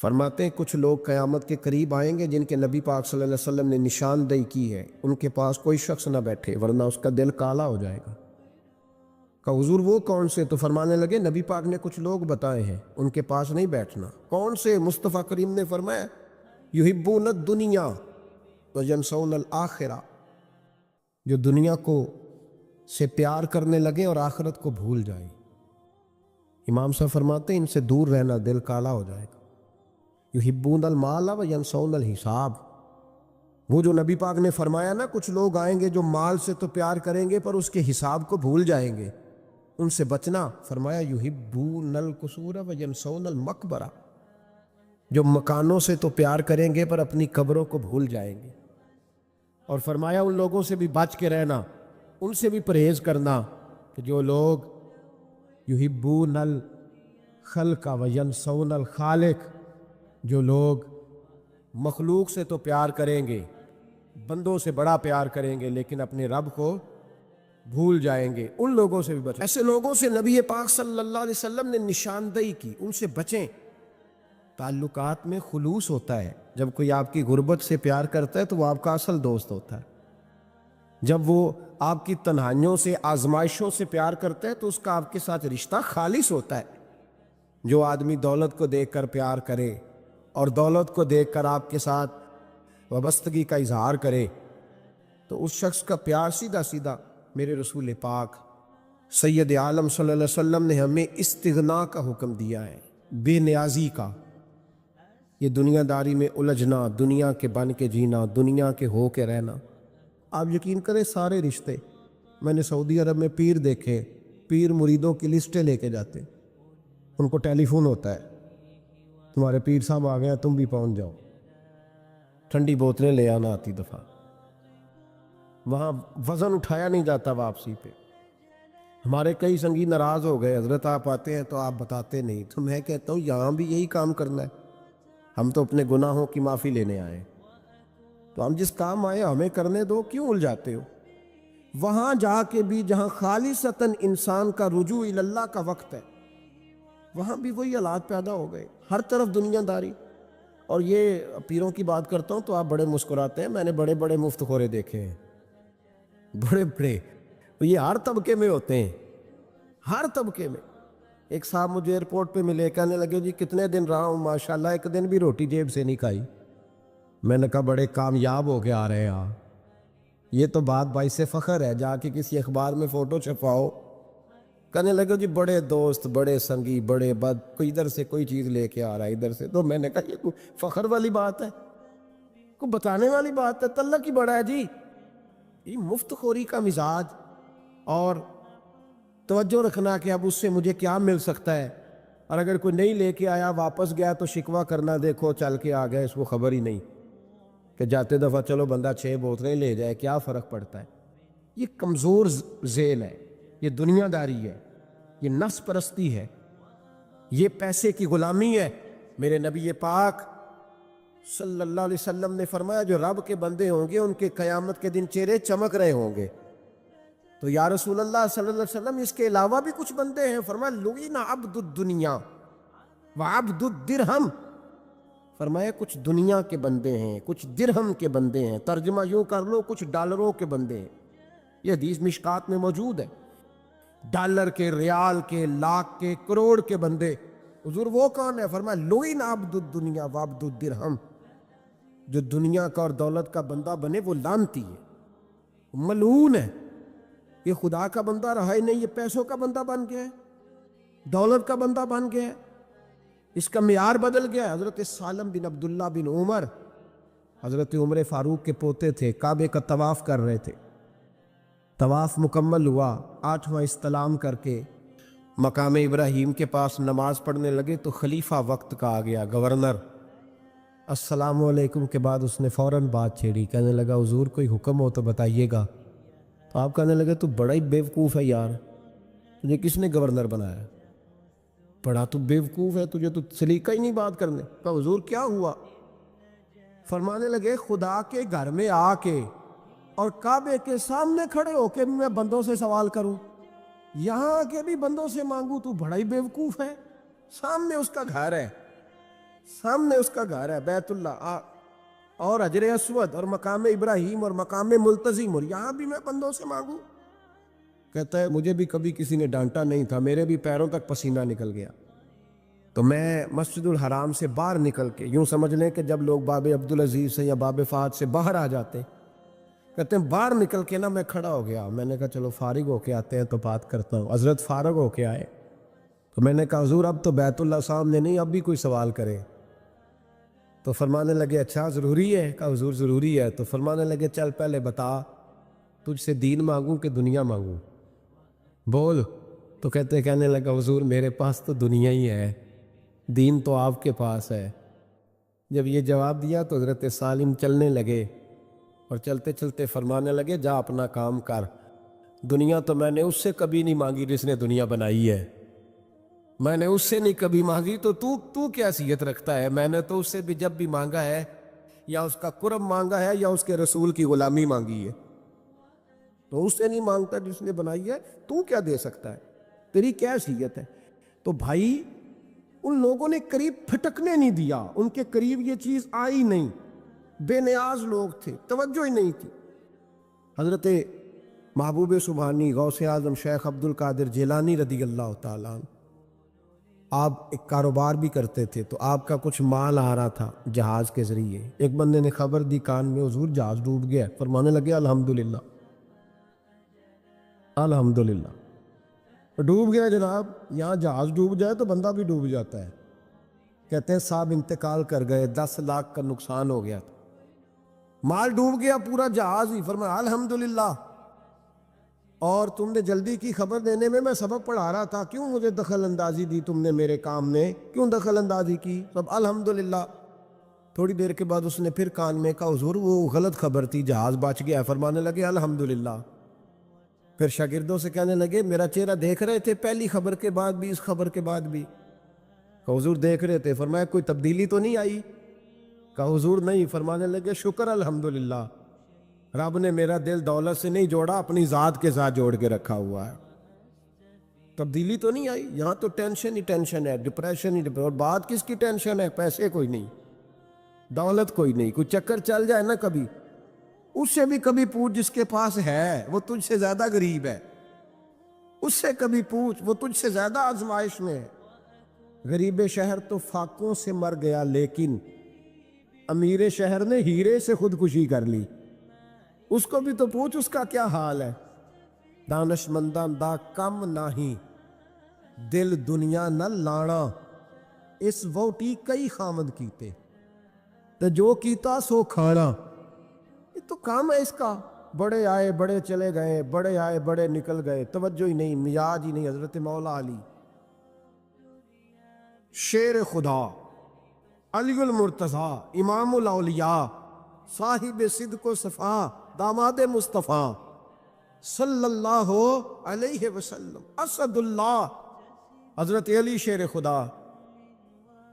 فرماتے ہیں کچھ لوگ قیامت کے قریب آئیں گے جن کے نبی پاک صلی اللہ علیہ وسلم نے نشاندہی کی ہے، ان کے پاس کوئی شخص نہ بیٹھے ورنہ اس کا دل کالا ہو جائے گا۔ کہا حضور وہ کون سے؟ تو فرمانے لگے نبی پاک نے کچھ لوگ بتائے ہیں، ان کے پاس نہیں بیٹھنا۔ کون سے؟ مصطفیٰ کریم نے فرمایا یحبون الدنیا وینسون الآخرہ، جو دنیا کو سے پیار کرنے لگے اور آخرت کو بھول جائیں۔ امام صاحب فرماتے ہیں ان سے دور رہنا، دل کالا ہو جائے گا۔ یحبون المال وینسون الحساب، وہ جو نبی پاک نے فرمایا نا کچھ لوگ آئیں گے جو مال سے تو پیار کریں گے پر اس کے حساب کو بھول جائیں گے، ان سے بچنا۔ فرمایا یحبون القصور وینسون المقبرہ، جو مکانوں سے تو پیار کریں گے پر اپنی قبروں کو بھول جائیں گے۔ اور فرمایا ان لوگوں سے بھی بچ کے رہنا، ان سے بھی پرہیز کرنا کہ جو لوگ یحبون الخلق وینسون الخالق، جو لوگ مخلوق سے تو پیار کریں گے، بندوں سے بڑا پیار کریں گے لیکن اپنے رب کو بھول جائیں گے، ان لوگوں سے بھی بچیں۔ ایسے لوگوں سے نبی پاک صلی اللہ علیہ وسلم نے نشاندہی کی، ان سے بچیں۔ تعلقات میں خلوص ہوتا ہے، جب کوئی آپ کی غربت سے پیار کرتا ہے تو وہ آپ کا اصل دوست ہوتا ہے، جب وہ آپ کی تنہائیوں سے آزمائشوں سے پیار کرتا ہے تو اس کا آپ کے ساتھ رشتہ خالص ہوتا ہے۔ جو آدمی دولت کو دیکھ کر پیار کرے اور دولت کو دیکھ کر آپ کے ساتھ وابستگی کا اظہار کرے تو اس شخص کا پیار سیدھا سیدھا میرے رسول پاک سید عالم صلی اللہ علیہ وسلم نے ہمیں استغنا کا حکم دیا ہے، بے نیازی کا۔ یہ دنیا داری میں الجھنا، دنیا کے بن کے جینا، دنیا کے ہو کے رہنا، آپ یقین کریں سارے رشتے، میں نے سعودی عرب میں پیر دیکھے، پیر مریدوں کی لسٹیں لے کے جاتے، ان کو ٹیلی فون ہوتا ہے تمہارے پیر صاحب آ گئے ہیں، تم بھی پہنچ جاؤ، ٹھنڈی بوتلیں لے آنا آتی دفعہ۔ وہاں وزن اٹھایا نہیں جاتا واپسی پہ۔ ہمارے کئی سنگی ناراض ہو گئے، حضرت آپ آتے ہیں تو آپ بتاتے نہیں، تو میں کہتا ہوں یہاں بھی یہی کام کرنا ہے، ہم تو اپنے گناہوں کی معافی لینے آئے، تو ہم جس کام آئے ہمیں کرنے دو، کیوں الجھاتے ہو؟ وہاں جا کے بھی جہاں خالصتاً انسان کا رجوع اللہ کا وقت ہے، وہاں بھی وہی حالات پیدا ہو گئے، ہر طرف دنیا داری۔ اور یہ پیروں کی بات کرتا ہوں تو آپ بڑے مسکراتے ہیں، میں نے بڑے بڑے مفت خورے دیکھے ہیں، بڑے بڑے، یہ ہر طبقے میں ہوتے ہیں، ہر طبقے میں۔ ایک صاحب مجھے ایئرپورٹ پہ ملے، کہنے لگے جی کتنے دن رہا ہوں، ماشاءاللہ ایک دن بھی روٹی جیب سے نہیں کھائی۔ میں نے کہا بڑے کامیاب ہو کے آ رہے ہیں آپ، یہ تو بات باعث فخر ہے، جا کے کسی اخبار میں فوٹو چھپاؤ۔ کہنے لگے جی بڑے دوست، بڑے سنگی، بڑے بد، کوئی ادھر سے کوئی چیز لے کے آ رہا ہے ادھر سے۔ تو میں نے کہا یہ کوئی فخر والی بات ہے، کوئی بتانے والی بات ہے؟ تلہ کی بڑا ہے جی، یہ مفت خوری کا مزاج، اور توجہ رکھنا کہ اب اس سے مجھے کیا مل سکتا ہے، اور اگر کوئی نہیں لے کے آیا واپس گیا تو شکوہ کرنا، دیکھو چل کے آ گیا، اس کو خبر ہی نہیں کہ جاتے دفعہ چلو بندہ 6 بوتلیں لے جائے، کیا فرق پڑتا ہے؟ یہ کمزور ذیل ہے، یہ دنیا داری ہے، یہ نفس پرستی ہے، یہ پیسے کی غلامی ہے۔ میرے نبی پاک صلی اللہ علیہ وسلم نے فرمایا جو رب کے بندے ہوں گے ان کے قیامت کے دن چہرے چمک رہے ہوں گے۔ تو یا رسول اللہ صلی اللہ علیہ وسلم اس کے علاوہ بھی کچھ بندے ہیں؟ فرمایا لعن عبد الدنیا وعبد الدرہم، فرمایا کچھ دنیا کے بندے ہیں، کچھ درہم کے بندے ہیں، ترجمہ یوں کر لو کچھ ڈالروں کے بندے ہیں۔ یہ حدیث مشکات میں موجود ہے، ڈالر کے، ریال کے، لاکھ کے، کروڑ کے بندے۔ حضور وہ کون ہے؟ فرمایا لعن عبد الدنیا وعبد الدرہم، جو دنیا کا اور دولت کا بندہ بنے وہ لعنتی ہے، ملعون ہے۔ یہ خدا کا بندہ رہا ہی نہیں، یہ پیسوں کا بندہ بن گیا ہے، دولت کا بندہ بن گیا ہے، اس کا معیار بدل گیا ہے۔ حضرت سالم بن عبداللہ بن عمر، حضرت عمر فاروق کے پوتے تھے، کعبے کا طواف کر رہے تھے، طواف مکمل ہوا، 8واں استلام کر کے مقام ابراہیم کے پاس نماز پڑھنے لگے تو خلیفہ وقت کا آ گیا، گورنر۔ السلام علیکم کے بعد اس نے فوراً بات چھیڑی، کہنے لگا حضور کوئی حکم ہو تو بتائیے گا۔ تو آپ کہنے لگے تو بڑا ہی بیوقوف ہے یار، تجھے کس نے گورنر بنایا؟ بڑا تو بیوقوف ہے، تجھے تو سلیقہ ہی نہیں بات کرنے۔ کہا حضور کیا ہوا؟ فرمانے لگے خدا کے گھر میں آ کے اور کعبے کے سامنے کھڑے ہو کے میں بندوں سے سوال کروں، یہاں آ کے بھی بندوں سے مانگوں، تو بڑا ہی بیوقوف ہے، سامنے اس کا گھر ہے، سامنے اس کا گھر ہے بیت اللہ اور حجر اسود اور مقام ابراہیم اور مقام ملتزم، اور یہاں بھی میں بندوں سے مانگوں؟ کہتا ہے مجھے بھی کبھی کسی نے ڈانٹا نہیں تھا، میرے بھی پیروں تک پسینہ نکل گیا، تو میں مسجد الحرام سے باہر نکل کے، یوں سمجھ لیں کہ جب لوگ باب عبدالعزیز سے یا باب فہد سے باہر آ جاتے، کہتے ہیں باہر نکل کے نا میں کھڑا ہو گیا، میں نے کہا چلو فارغ ہو کے آتے ہیں تو بات کرتا ہوں۔ حضرت فارغ ہو کے آئے تو میں نے کہا حضور اب تو بیت اللہ سامنے نہیں، اب بھی کوئی سوال کرے؟ تو فرمانے لگے اچھا ضروری ہے؟ کہا حضور ضروری ہے۔ تو فرمانے لگے چل پہلے بتا، تجھ سے دین مانگوں کہ دنیا مانگوں؟ بول۔ تو کہنے لگا حضور میرے پاس تو دنیا ہی ہے، دین تو آپ کے پاس ہے۔ جب یہ جواب دیا تو حضرت سالم چلنے لگے، اور چلتے چلتے فرمانے لگے جا اپنا کام کر، دنیا تو میں نے اس سے کبھی نہیں مانگی جس نے دنیا بنائی ہے، میں نے اس سے نہیں کبھی مانگی، تو تو کیا حیثیت رکھتا ہے؟ میں نے تو اس سے بھی جب بھی مانگا ہے یا اس کا قرب مانگا ہے یا اس کے رسول کی غلامی مانگی ہے، تو اس سے نہیں مانگتا جس نے بنائی ہے، تو کیا دے سکتا ہے؟ تیری کیا حیثیت ہے؟ تو بھائی ان لوگوں نے قریب پھٹکنے نہیں دیا، ان کے قریب یہ چیز آئی نہیں، بے نیاز لوگ تھے، توجہ ہی نہیں تھی۔ حضرت محبوب سبحانی غوث اعظم شیخ عبد القادر جیلانی رضی اللہ تعالیٰ عنہ، آپ ایک کاروبار بھی کرتے تھے، تو آپ کا کچھ مال آ رہا تھا جہاز کے ذریعے، ایک بندے نے خبر دی کان میں حضور جہاز ڈوب گیا، فرمانے لگے الحمدللہ الحمدللہ۔ ڈوب گیا جناب، یہاں جہاز ڈوب جائے تو بندہ بھی ڈوب جاتا ہے۔ کہتے ہیں صاحب انتقال کر گئے، 10 لاکھ کا نقصان ہو گیا تھا، مال ڈوب گیا پورا جہاز ہی، فرمایا الحمدللہ، اور تم نے جلدی کی خبر دینے میں سبق پڑھا رہا تھا، کیوں مجھے دخل اندازی دی تم نے میرے کام میں، کیوں دخل اندازی کی؟ سب الحمدللہ۔ تھوڑی دیر کے بعد اس نے پھر کان میں کہا حضور وہ غلط خبر تھی، جہاز بچ گیا، فرمانے لگے الحمدللہ۔ پھر شاگردوں سے کہنے لگے میرا چہرہ دیکھ رہے تھے پہلی خبر کے بعد بھی، اس خبر کے بعد بھی؟ کہا حضور دیکھ رہے تھے۔ فرمایا کوئی تبدیلی تو نہیں آئی؟ کہا حضور نہیں۔ فرمانے لگے شکر الحمدللہ، رب نے میرا دل دولت سے نہیں جوڑا، اپنی ذات کے ساتھ جوڑ کے رکھا ہوا ہے، تبدیلی تو نہیں آئی۔ یہاں تو ٹینشن ہی ٹینشن ہے، ڈپریشن ہی، اور بات کس کی ٹینشن ہے؟ پیسے کوئی نہیں، دولت کوئی نہیں، کوئی چکر چل جائے نا کبھی، اس سے بھی کبھی پوچھ جس کے پاس ہے، وہ تجھ سے زیادہ غریب ہے، اس سے کبھی پوچھ، وہ تجھ سے زیادہ آزمائش میں ہے۔ غریب شہر تو فاقوں سے مر گیا، لیکن امیر شہر نے ہیرے سے خودکشی کر لی، اس کو بھی تو پوچھ اس کا کیا حال ہے۔ دانش منداں دا کم نہیں، دل دنیا نہ لانا، اس ووٹی کئی خامد کیتے، تو جو کیتا سو کھانا۔ یہ تو کام ہے اس کا، بڑے آئے بڑے چلے گئے، بڑے آئے بڑے نکل گئے، توجہ ہی نہیں، مزاج ہی نہیں۔ حضرت مولا علی شیر خدا، علی المرتضی، امام الاولیاء، صاحب صدق و صفا، داماد مصطفیٰ صلی اللہ علیہ وسلم، اسد اللہ، حضرت علی شیر خدا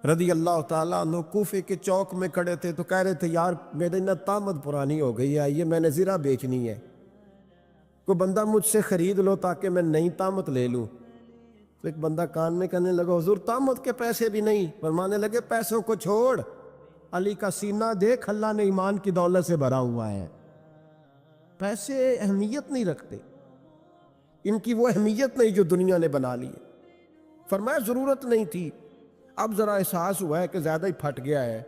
رضی اللہ تعالیٰ عنہ کوفے کے چوک میں کھڑے تھے، تو کہہ رہے تھے یار میری نہ طامت پرانی ہو گئی ہے، یہ میں نے زرہ بیچنی ہے، کوئی بندہ مجھ سے خرید لو تاکہ میں نئی طامت لے لوں۔ تو ایک بندہ کان میں کہنے لگا حضور طامت کے پیسے بھی نہیں؟ فرمانے لگے پیسوں کو چھوڑ، علی کا سینہ دیکھ، اللہ نے ایمان کی دولت سے بھرا ہوا ہے، پیسے اہمیت نہیں رکھتے، ان کی وہ اہمیت نہیں جو دنیا نے بنا لی ہے۔ فرمایا ضرورت نہیں تھی، اب ذرا احساس ہوا ہے کہ زیادہ ہی پھٹ گیا ہے،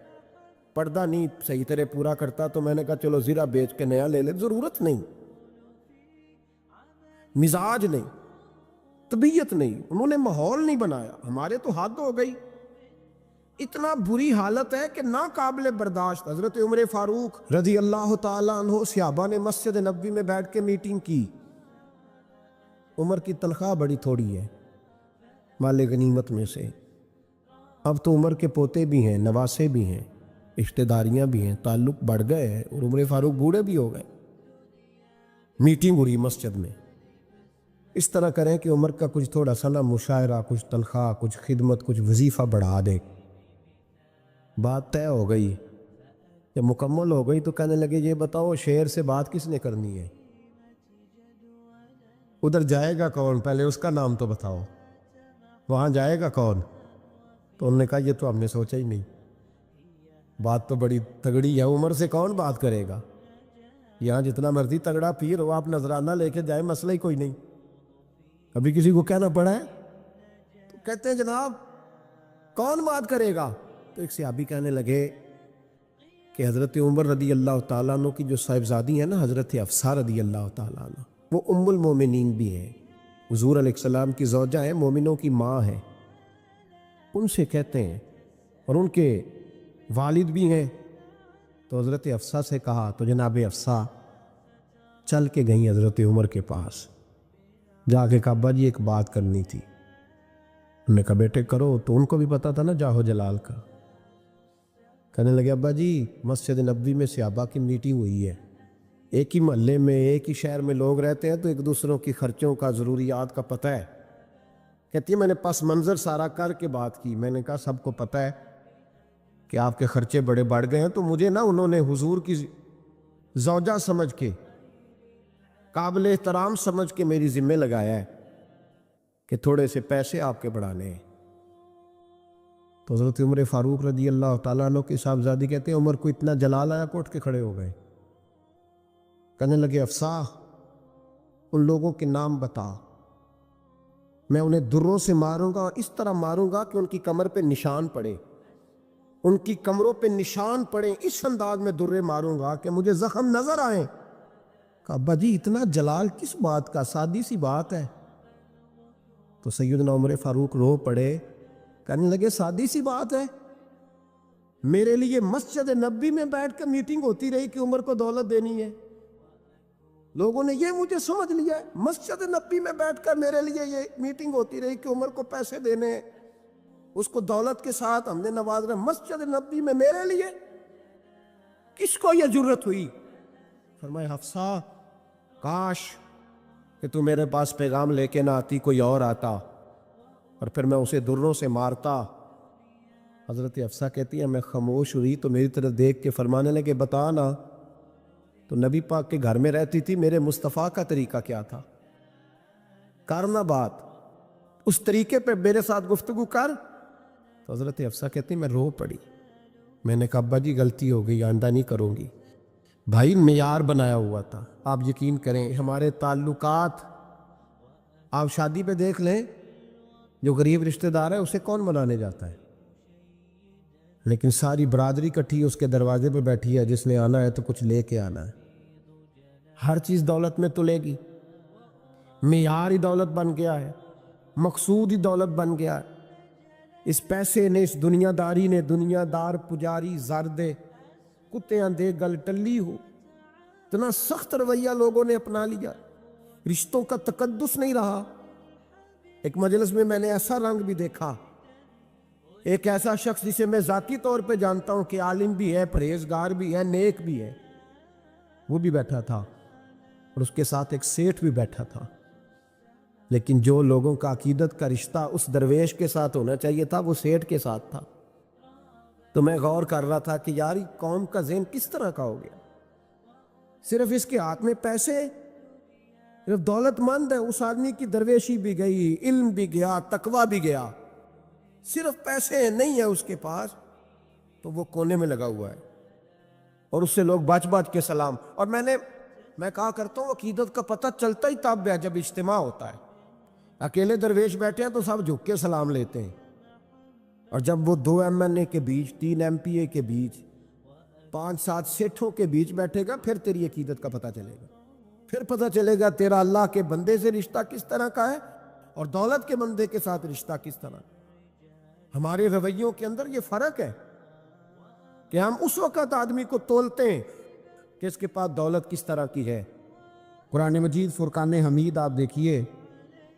پردہ نہیں صحیح طرح پورا کرتا، تو میں نے کہا چلو زرہ بیچ کے نیا لے لے، ضرورت نہیں، مزاج نہیں، طبیعت نہیں، انہوں نے ماحول نہیں بنایا۔ ہمارے تو حد ہو گئی، اتنا بری حالت ہے کہ ناقابل برداشت۔ حضرت عمر فاروق رضی اللہ تعالیٰ عنہ صحابہ نے مسجد نبوی میں بیٹھ کے میٹنگ کی، عمر کی تنخواہ بڑی تھوڑی ہے مال غنیمت میں سے، اب تو عمر کے پوتے بھی ہیں، نواسے بھی ہیں، رشتہ داریاں بھی ہیں، تعلق بڑھ گئے ہیں، اور عمر فاروق بوڑھے بھی ہو گئے۔ میٹنگ ہوئی مسجد میں، اس طرح کریں کہ عمر کا کچھ تھوڑا سا نا مشاعرہ، کچھ تنخواہ، کچھ خدمت، کچھ وظیفہ بڑھا دے۔ بات طے ہو گئی، جب مکمل ہو گئی تو کہنے لگے یہ بتاؤ شعر سے بات کس نے کرنی ہے؟ ادھر جائے گا کون؟ پہلے اس کا نام تو بتاؤ، وہاں جائے گا کون؟ تو انہوں نے کہا یہ تو ہم نے سوچا ہی نہیں۔ بات تو بڑی تگڑی ہے، عمر سے کون بات کرے گا؟ یہاں جتنا مرضی تگڑا پیر ہو، آپ نذرانہ لے کے جائیں، مسئلہ ہی کوئی نہیں۔ ابھی کسی کو کہنا پڑا ہے تو کہتے ہیں جناب کون بات کرے گا؟ تو ایک صحابی کہنے لگے کہ حضرت عمر رضی اللہ تعالیٰ عنہ کی جو صاحبزادی ہیں نا، حضرت حفصہ رضی اللہ تعالیٰ عنہ، وہ ام المومنین بھی ہیں، حضور علیہ السلام کی زوجہ ہیں، مومنوں کی ماں ہیں، ان سے کہتے ہیں، اور ان کے والد بھی ہیں۔ تو حضرت حفصہ سے کہا تو جناب حفصہ چل کے گئیں حضرت عمر کے پاس، جا کے کہا ابا جی ایک بات کرنی تھی۔ انہوں نے کہا بیٹے کرو، تو ان کو بھی پتا تھا نا جاہو جلال کا۔ کہنے لگے ابا جی مسجد نبوی میں صحابہ کی میٹنگ ہوئی ہے، ایک ہی محلے میں ایک ہی شہر میں لوگ رہتے ہیں تو ایک دوسروں کی خرچوں کا ضروریات کا پتہ ہے۔ کہتی ہے میں نے پس منظر سارا کر کے بات کی، میں نے کہا سب کو پتہ ہے کہ آپ کے خرچے بڑے بڑھ گئے ہیں، تو مجھے نا انہوں نے حضور کی زوجہ سمجھ کے، قابل احترام سمجھ کے میری ذمہ لگایا ہے کہ تھوڑے سے پیسے آپ کے بڑھانے ہیں۔ تو حضرت عمر فاروق رضی اللہ تعالیٰ عنہ کی صاحبزادی کہتے ہیں عمر کو اتنا جلال آیا کہ اٹھ کے کھڑے ہو گئے، کہنے لگے حفصہ ان لوگوں کے نام بتا، میں انہیں دروں سے ماروں گا، اور اس طرح ماروں گا کہ ان کی کمر پہ نشان پڑے، ان کی کمروں پہ نشان پڑے، اس انداز میں درے ماروں گا کہ مجھے زخم نظر آئیں۔ کہا ابا جی اتنا جلال کس بات کا، سادی سی بات ہے۔ تو سیدنا عمر فاروق رو پڑے، کہنے لگے سادی سی بات ہے، میرے لیے مسجد نبوی میں بیٹھ کر میٹنگ ہوتی رہی کہ عمر کو دولت دینی ہے، لوگوں نے یہ مجھے سمجھ لیا ہے، مسجد نبوی میں بیٹھ کر میرے لیے یہ میٹنگ ہوتی رہی کہ عمر کو پیسے دینے ہیں، اس کو دولت کے ساتھ ہم نے نواز رہا، مسجد نبوی میں میرے لیے کس کو یہ جرت ہوئی؟ فرمایا حفصہ کاش کہ تو میرے پاس پیغام لے کے نہ آتی، کوئی اور آتا اور پھر میں اسے دروں سے مارتا۔ حضرت حفصہ کہتی ہے میں خاموش ہوئی تو میری طرف دیکھ کے فرمانے لگے بتا نا، تو نبی پاک کے گھر میں رہتی تھی، میرے مصطفیٰ کا طریقہ کیا تھا، کرنا بات اس طریقے پہ میرے ساتھ گفتگو کر۔ تو حضرت حفصہ کہتی میں رو پڑی، میں نے کہا ابا جی غلطی ہو گئی، آئندہ نہیں کروں گی۔ بھائی معیار بنایا ہوا تھا، آپ یقین کریں ہمارے تعلقات آپ شادی پہ دیکھ لیں، جو غریب رشتہ دار ہے اسے کون منانے جاتا ہے، لیکن ساری برادری کٹھی اس کے دروازے پہ بیٹھی ہے، جس نے آنا ہے تو کچھ لے کے آنا ہے، ہر چیز دولت میں تلے گی، معیار ہی دولت بن گیا ہے، مقصود ہی دولت بن گیا ہے۔ اس پیسے نے، اس دنیا داری نے، دنیا دار پجاری زردے کتےاں دے گل ٹلی ہو، اتنا سخت رویہ لوگوں نے اپنا لیا، رشتوں کا تقدس نہیں رہا۔ ایک مجلس میں میں نے ایسا رنگ بھی دیکھا، ایک ایسا شخص جسے میں ذاتی طور پہ جانتا ہوں کہ عالم بھی ہے، پرہیزگار بھی ہے، نیک بھی ہے، وہ بھی بیٹھا تھا اور اس کے ساتھ ایک سیٹھ بھی بیٹھا تھا، لیکن جو لوگوں کا عقیدت کا رشتہ اس درویش کے ساتھ ہونا چاہیے تھا وہ سیٹھ کے ساتھ تھا۔ تو میں غور کر رہا تھا کہ یار قوم کا ذہن کس طرح کا ہو گیا، صرف اس کے ہاتھ میں پیسے، صرف دولت مند ہے، اس آدمی کی درویشی بھی گئی، علم بھی گیا، تقوی بھی گیا، صرف پیسے نہیں ہے اس کے پاس تو وہ کونے میں لگا ہوا ہے، اور اس سے لوگ بچ بچ کے سلام۔ اور میں کہا کرتا ہوں عقیدت کا پتہ چلتا ہی تب ہے جب اجتماع ہوتا ہے، اکیلے درویش بیٹھے ہیں تو سب جھک کے سلام لیتے ہیں، اور جب وہ 2 MNA کے بیچ، 3 MPA کے بیچ، 5-7 سیٹھوں کے بیچ بیٹھے گا، پھر تیری عقیدت کا پتہ چلے گا، پھر پتہ چلے گا تیرا اللہ کے بندے سے رشتہ کس طرح کا ہے اور دولت کے بندے کے ساتھ رشتہ کس طرح۔ ہمارے رویوں کے اندر یہ فرق ہے کہ ہم اس وقت آدمی کو تولتے ہیں کہ اس کے پاس دولت کس طرح کی ہے۔ قرآن مجید فرقان حمید آپ دیکھیے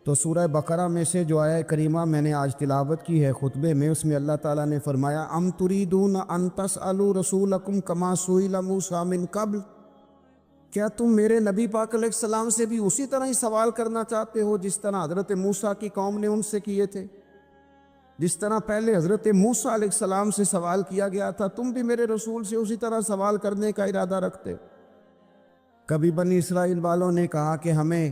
تو سورہ بقرہ میں سے جو آیہ کریمہ میں نے آج تلاوت کی ہے خطبے میں، اس میں اللہ تعالیٰ نے فرمایا ام تریدون ان تسألوا رسولکم کما سئل موسیٰ من قبل، کیا تم میرے نبی پاک علیہ السلام سے بھی اسی طرح ہی سوال کرنا چاہتے ہو جس طرح حضرت موسیٰ کی قوم نے ان سے کیے تھے؟ جس طرح پہلے حضرت موسیٰ علیہ السلام سے سوال کیا گیا تھا، تم بھی میرے رسول سے اسی طرح سوال کرنے کا ارادہ رکھتے ہو؟ کبھی بنی اسرائیل والوں نے کہا کہ ہمیں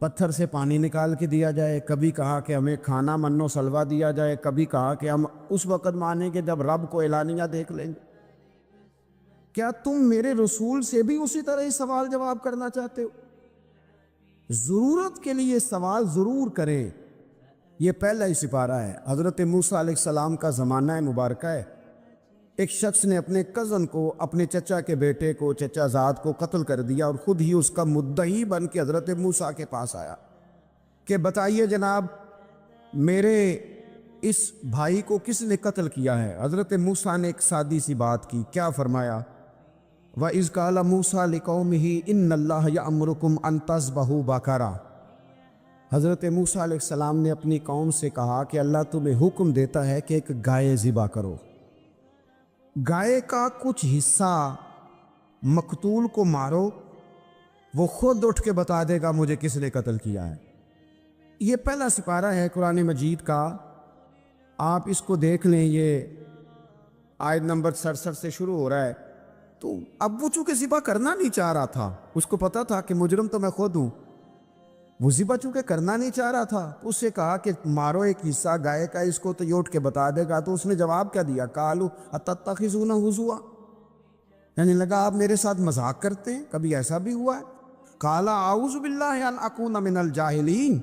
پتھر سے پانی نکال کے دیا جائے، کبھی کہا کہ ہمیں کھانا من و سلوا دیا جائے، کبھی کہا کہ ہم اس وقت مانیں گے جب رب کو اعلانیہ دیکھ لیں گے۔ کیا تم میرے رسول سے بھی اسی طرح ہی سوال جواب کرنا چاہتے ہو؟ ضرورت کے لیے سوال ضرور کریں۔ یہ پہلا ہی سپارہ ہے۔ حضرت موسیٰ علیہ السلام کا زمانہ مبارکہ ہے۔ ایک شخص نے اپنے کزن کو، اپنے چچا کے بیٹے کو، چچا زاد کو قتل کر دیا اور خود ہی اس کا مدعی بن کے حضرت موسیٰ کے پاس آیا کہ بتائیے جناب میرے اس بھائی کو کس نے قتل کیا ہے؟ حضرت موسیٰ نے ایک سادی سی بات کی، کیا فرمایا؟ وَإِذْ قَالَ مُوسَىٰ لِقَوْمِهِ إِنَّ اللَّهَ يَأْمُرُكُمْ أَن تَذْبَحُوا بَقَرَةً۔ حضرت موسیٰ علیہ السلام نے اپنی قوم سے کہا کہ اللہ تمہیں حکم دیتا ہے کہ ایک گائے ذبح کرو۔ گائے کا کچھ حصہ مقتول کو مارو، وہ خود اٹھ کے بتا دے گا مجھے کس نے قتل کیا ہے۔ یہ پہلا سپارہ ہے قرآن مجید کا، آپ اس کو دیکھ لیں۔ یہ آیت نمبر 67 سے شروع ہو رہا ہے۔ تو اب وہ چونکہ ذبح کرنا نہیں چاہ رہا تھا، اس کو پتا تھا کہ مجرم تو میں خود ہوں، وہ ذبح چونکہ کرنا نہیں چاہ رہا تھا، اس سے کہا کہ مارو ایک حصہ گائے کا، اس کو تو یہ اٹھ کے بتا دے گا۔ تو اس نے جواب کیا دیا؟ قالوا اتتخذون ہزوا، یعنی لگا آپ میرے ساتھ مذاق کرتے ہیں، کبھی ایسا بھی ہوا ہے؟ قال اعوذ باللہ ان اکون من الجاہلین۔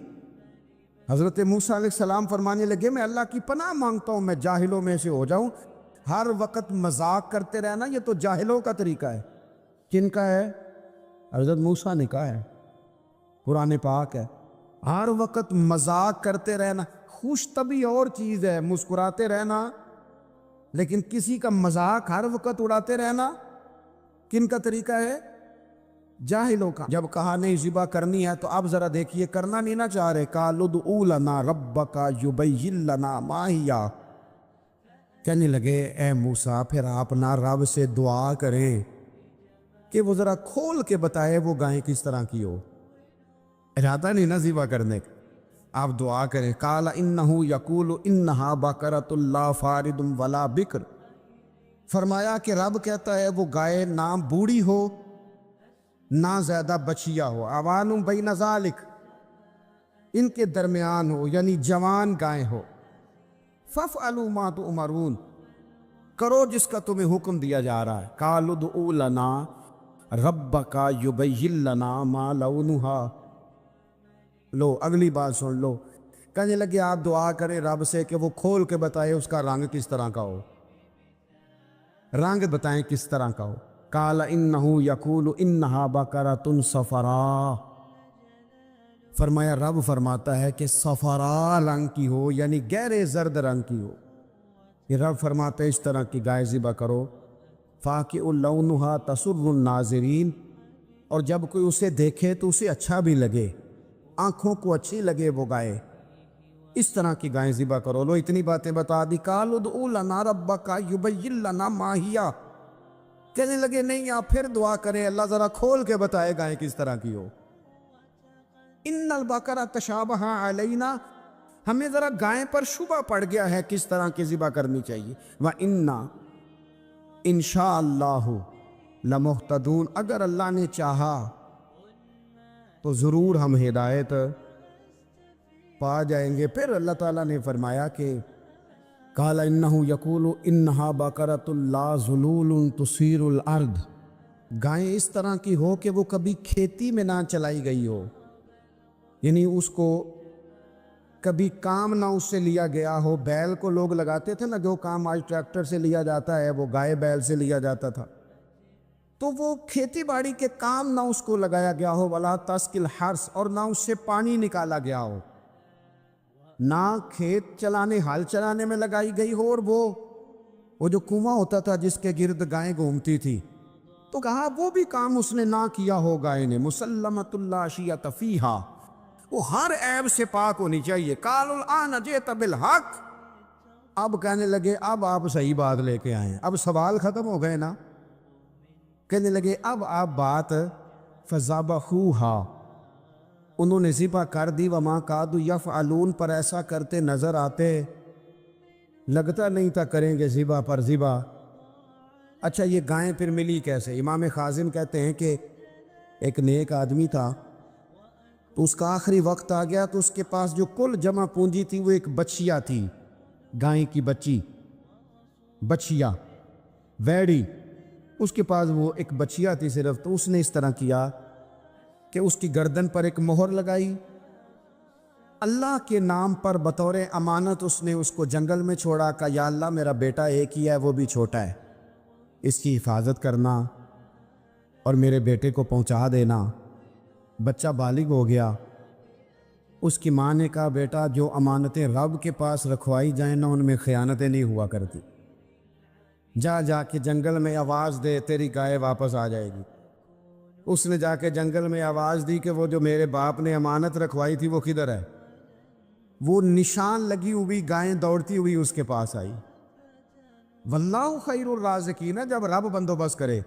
حضرت موسیٰ علیہ السلام فرمانے لگے میں اللہ کی پناہ مانگتا ہوں میں جاہلوں میں سے ہو جاؤں۔ ہر وقت مذاق کرتے رہنا یہ تو جاہلوں کا طریقہ ہے۔ کن کا ہے؟ حضرت موسیٰ نے کہا ہے، قرآن پاک ہے۔ ہر وقت مذاق کرتے رہنا، خوش طبعی اور چیز ہے، مسکراتے رہنا، لیکن کسی کا مذاق ہر وقت اڑاتے رہنا کن کا طریقہ ہے؟ جاہلوں کا۔ جب کہا نہیں ذبح کرنی ہے تو اب ذرا دیکھیے کرنا نہیں نہ چاہ رہے۔ قالوا ادع لنا ربک یبین لنا ما ہی، کہنے لگے اے موسیٰ پھر آپ نہ رب سے دعا کریں کہ وہ ذرا کھول کے بتائے وہ گائیں کس طرح کی ہو۔ ارادہ نہیں نہ ذبح کرنے کا، آپ دعا کریں۔ قال انہ یقول انہا بقرۃ لا فارض ولا بکر، فرمایا کہ رب کہتا ہے وہ گائے نہ بوڑھی ہو نہ زیادہ بچیا ہو، اوان بین ذالک، ان کے درمیان ہو، یعنی جوان گائے ہو۔ فافعلوا ما تؤمرون، کرو جس کا تمہیں حکم دیا جا رہا ہے۔ قالوا ادع لنا ربک یبین لنا ما لونھا، لو اگلی بات سن لو، کہنے لگے آپ دعا کریں رب سے کہ وہ کھول کے بتائے اس کا رنگ کس طرح کا ہو، رنگ بتائیں کس طرح کا ہو۔ قال انہ یقول انہا بقرۃ صفراء، فرمایا رب فرماتا ہے کہ صفراء رنگ کی ہو، یعنی گہرے زرد رنگ کی ہو۔ یہ رب فرماتا ہے اس طرح کی گائے ذبح کرو۔ فاقع لونھا تسر الناظرین، اور جب کوئی اسے دیکھے تو اسے اچھا بھی لگے، آنکھوں کو اچھی لگے وہ گائے، اس طرح کی گائیں ذبح کرو۔ لو اتنی باتیں بتا دی۔ قالوا ادع لنا ربک یبین لنا ما ہی، کہنے لگے نہیں آپ پھر دعا کریں اللہ ذرا کھول کے بتائے گائیں کس طرح کی ہو۔ ان البقرۃ تشابہ علینا، ہمیں ذرا گائیں پر شبہ پڑ گیا ہے کس طرح کی ذبح کرنی چاہیے۔ وَإِنَّا انشاء اللہ لمہتدون، اگر اللہ نے چاہا تو ضرور ہم ہدایت پا جائیں گے۔ پھر اللہ تعالیٰ نے فرمایا کہ قال انہ یقول انہا بقرۃ لا ذلول تثیر الارض، گائیں اس طرح کی ہو کہ وہ کبھی کھیتی میں نہ چلائی گئی ہو، یعنی اس کو کبھی کام نہ اس سے لیا گیا ہو۔ بیل کو لوگ لگاتے تھے نا، جو کام آج ٹریکٹر سے لیا جاتا ہے وہ گائے بیل سے لیا جاتا تھا، تو وہ کھیتی باڑی کے کام نہ اس کو لگایا گیا ہو۔ ولا تسقی الحرث، اور نہ اس سے پانی نکالا گیا ہو، نہ کھیت چلانے ہل چلانے میں لگائی گئی ہو، اور وہ جو کنواں ہوتا تھا جس کے گرد گائیں گھومتی تھی، تو کہا وہ بھی کام اس نے نہ کیا ہو گائے نے۔ مسلمۃ لا شیۃ فیہا، وہ ہر عیب سے پاک ہونی چاہیے۔ قالوا الآن جئت بالحق، اب کہنے لگے اب آپ صحیح بات لے کے آئے ہیں، اب سوال ختم ہو گئے نا۔ کہنے لگے اب آپ بات فذبحوہا، انہوں نے ذبح کر دی۔ وما کادوا یفعلون، پر ایسا کرتے نظر آتے، لگتا نہیں تھا کریں گے ذبح پر ذبح۔ اچھا یہ گائیں پھر ملی کیسے؟ امام خازن کہتے ہیں کہ ایک نیک آدمی تھا، تو اس کا آخری وقت آ گیا تو اس کے پاس جو کل جمع پونجی تھی وہ ایک بچیا تھی، گائے کی بچی، بچیا ویڑی، اس کے پاس وہ ایک بچیا تھی صرف. تو اس نے اس طرح کیا کہ اس کی گردن پر ایک مہر لگائی، اللہ کے نام پر بطور امانت اس نے اس کو جنگل میں چھوڑا. کہا یا اللہ میرا بیٹا ایک ہی ہے، وہ بھی چھوٹا ہے، اس کی حفاظت کرنا اور میرے بیٹے کو پہنچا دینا. بچہ بالغ ہو گیا. اس کی ماں نے کہا بیٹا جو امانتیں رب کے پاس رکھوائی جائیں نا ان میں خیانتیں نہیں ہوا کرتی، جا جا کے جنگل میں آواز دے تیری گائے واپس آ جائے گی. اس نے جا کے جنگل میں آواز دی کہ وہ جو میرے باپ نے امانت رکھوائی تھی وہ کدھر ہے. وہ نشان لگی ہوئی گائیں دوڑتی ہوئی اس کے پاس آئی. واللہ خیر الرازقین. جب رب بندوبست کرے،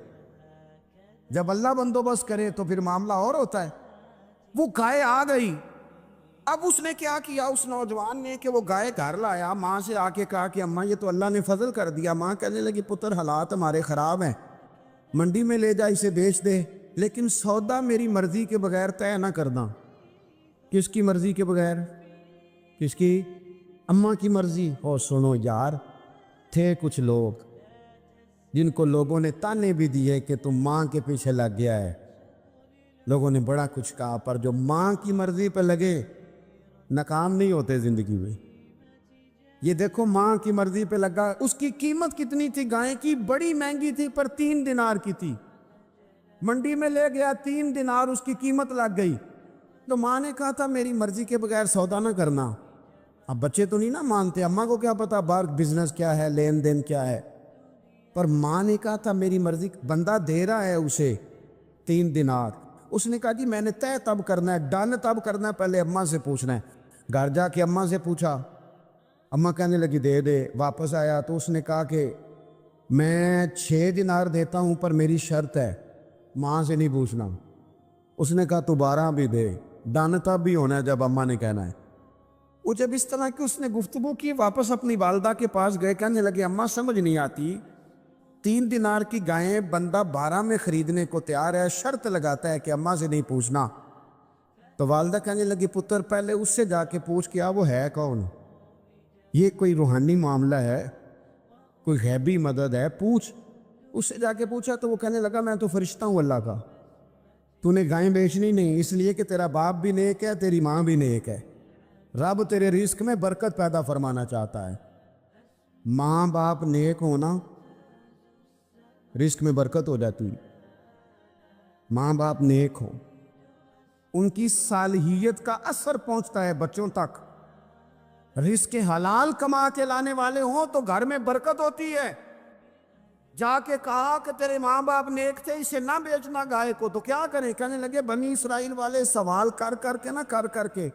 جب اللہ بندوبست کرے تو پھر معاملہ اور ہوتا ہے. وہ گائے آ گئی. اب اس نے کیا کیا اس نوجوان نے کہ وہ گائے گھر لایا، ماں سے آ کے کہا کہ اماں یہ تو اللہ نے فضل کر دیا. ماں کہنے لگی پتر حالات ہمارے خراب ہیں، منڈی میں لے جا اسے بیچ دے، لیکن سودا میری مرضی کے بغیر طے نہ کرنا. کس کی مرضی کے بغیر؟ کس کی؟ اماں کی مرضی. اور سنو یار، تھے کچھ لوگ جن کو لوگوں نے تانے بھی دیے کہ تم ماں کے پیچھے لگ گیا ہے، لوگوں نے بڑا کچھ کہا، پر جو ماں کی مرضی پہ لگے ناکام نہیں ہوتے زندگی میں. یہ دیکھو ماں کی مرضی پہ لگا. اس کی قیمت کتنی تھی گائے کی؟ بڑی مہنگی تھی، پر 3 دینار کی تھی. منڈی میں لے گیا، 3 دینار اس کی قیمت لگ گئی. تو ماں نے کہا تھا میری مرضی کے بغیر سودا نہ کرنا. اب بچے تو نہیں نہ مانتے، اماں کو کیا پتا باہر بزنس کیا ہے، لین دین کیا ہے. پر ماں نے کہا تھا میری مرضی. بندہ دے رہا ہے اسے 3 دینار. اس نے کہا جی میں نے طے تب کرنا ہے، ڈن تب کرنا ہے، پہلے اماں سے پوچھنا ہے. گھر جا کے اماں سے پوچھا، اماں کہنے لگی دے دے. واپس آیا تو اس نے کہا کہ میں 6 دینار دیتا ہوں پر میری شرط ہے، ماں سے نہیں پوچھنا. اس نے کہا تو 12 بھی دے. ڈن تب بھی ہونا ہے جب اماں نے کہنا ہے. وہ جب اس طرح کی اس نے گفتگو کی، واپس اپنی والدہ کے پاس گئے. کہنے لگے اماں سمجھ نہیں آتی، 3 دینار کی گائیں بندہ 12 میں خریدنے کو تیار ہے، شرط لگاتا ہے کہ اماں سے نہیں پوچھنا. تو والدہ کہنے لگی پتر پہلے اس سے جا کے پوچھ کیا وہ ہے کون، یہ کوئی روحانی معاملہ ہے، کوئی غیبی مدد ہے، پوچھ. اس سے جا کے پوچھا تو وہ کہنے لگا میں تو فرشتہ ہوں اللہ کا، تو نے گائیں بیچنی نہیں اس لیے کہ تیرا باپ بھی نیک ہے، تیری ماں بھی نیک ہے، رب تیرے رزق میں برکت پیدا فرمانا چاہتا ہے. ماں باپ نیک ہونا رزق میں برکت ہو جاتی. ماں باپ نیک ہو، ان کی صالحیت کا اثر پہنچتا ہے بچوں تک. رزق حلال کما کے لانے والے ہوں تو گھر میں برکت ہوتی ہے. جا کے کہا کہ تیرے ماں باپ نیک تھے، اسے نہ بیچنا گائے کو، تو کیا کریں؟ کہنے لگے بنی اسرائیل والے سوال کر کر کے